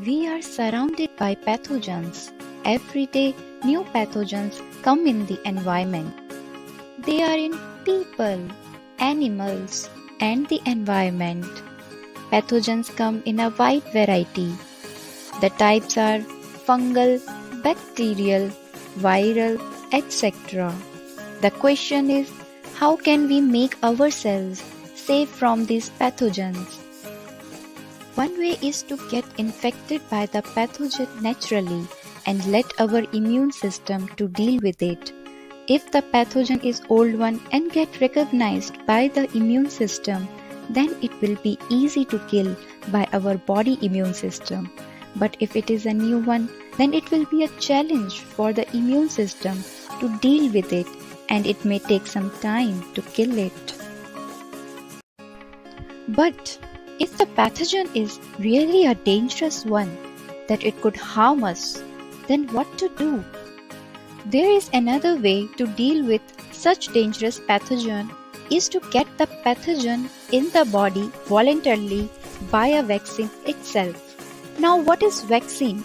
We are surrounded by pathogens. Every day, new pathogens come in the environment. They are in people, animals, and the environment. Pathogens come in a wide variety. The types are fungal, bacterial, viral, etc. The question is, how can we make ourselves safe from these pathogens? One way is to get infected by the pathogen naturally and let our immune system to deal with it. If the pathogen is old one and get recognized by the immune system, then it will be easy to kill by our body immune system. But if it is a new one, then it will be a challenge for the immune system to deal with it, and it may take some time to kill it. But if the pathogen is really a dangerous one, that it could harm us, then what to do? There is another way to deal with such dangerous pathogen is to get the pathogen in the body voluntarily by a vaccine itself. Now what is vaccine?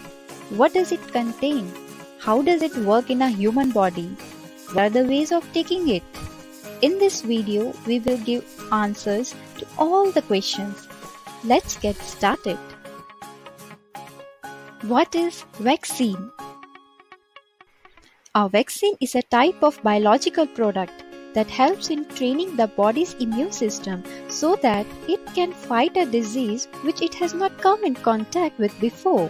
What does it contain? How does it work in a human body? What are the ways of taking it? In this video, we will give answers to all the questions. Let's get started. What is vaccine? A vaccine is a type of biological product that helps in training the body's immune system so that it can fight a disease which it has not come in contact with before.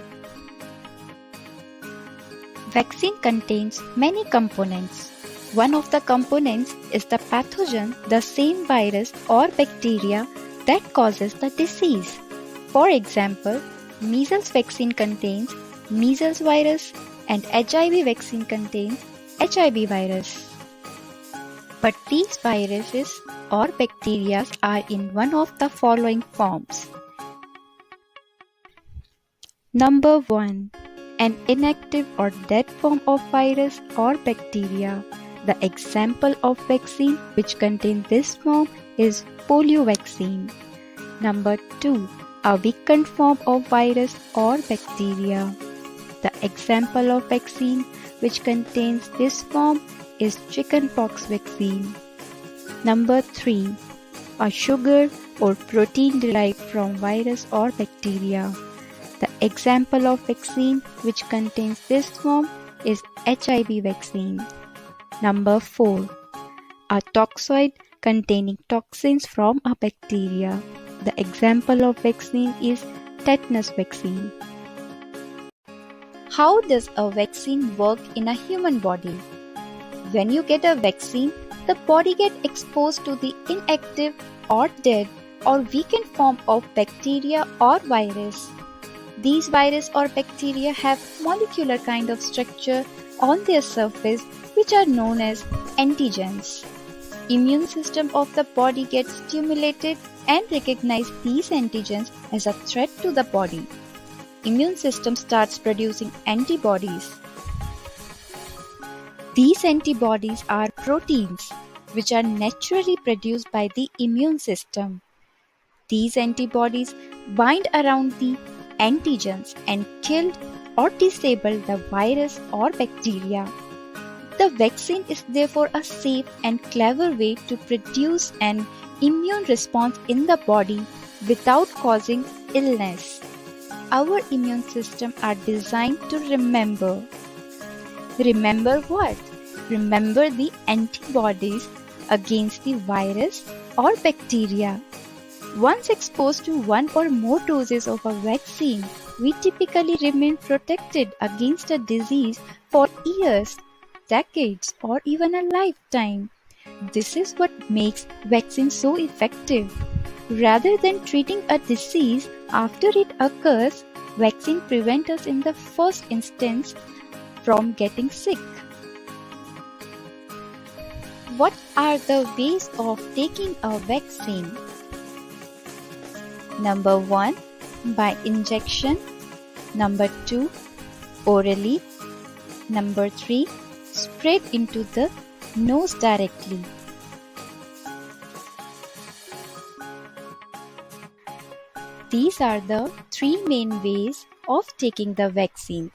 Vaccine contains many components. One of the components is the pathogen, the same virus or bacteria that causes the disease. For example, measles vaccine contains measles virus and HIV vaccine contains HIV virus. But these viruses or bacteria are in one of the following forms. Number 1. An inactive or dead form of virus or bacteria. The example of vaccine which contains this form is polio vaccine. Number 2. A weakened form of virus or bacteria. The example of vaccine which contains this form is chickenpox vaccine. Number 3. A sugar or protein derived from virus or bacteria. The example of vaccine which contains this form is HIV vaccine. Number 4. A toxoid containing toxins from a bacteria. The example of vaccine is tetanus vaccine. How does a vaccine work in a human body? When you get a vaccine, the body gets exposed to the inactive or dead or weakened form of bacteria or virus. These virus or bacteria have molecular kind of structure on their surface which are known as antigens. Immune system of the body gets stimulated and recognize these antigens as a threat to the body. Immune system starts producing antibodies. These antibodies are proteins which are naturally produced by the immune system. These antibodies bind around the antigens and kill or disable the virus or bacteria. The vaccine is therefore a safe and clever way to produce an immune response in the body without causing illness. Our immune system are designed to remember. Remember what? Remember the antibodies against the virus or bacteria. Once exposed to one or more doses of a vaccine, we typically remain protected against a disease for years, decades, or even a lifetime. This is what makes vaccines so effective. Rather than treating a disease after it occurs, vaccine prevent us in the first instance from getting sick. What are the ways of taking a vaccine? Number 1. By injection. Number 2. Orally. Number 3. Spread into the nose directly. These are the three main ways of taking the vaccine.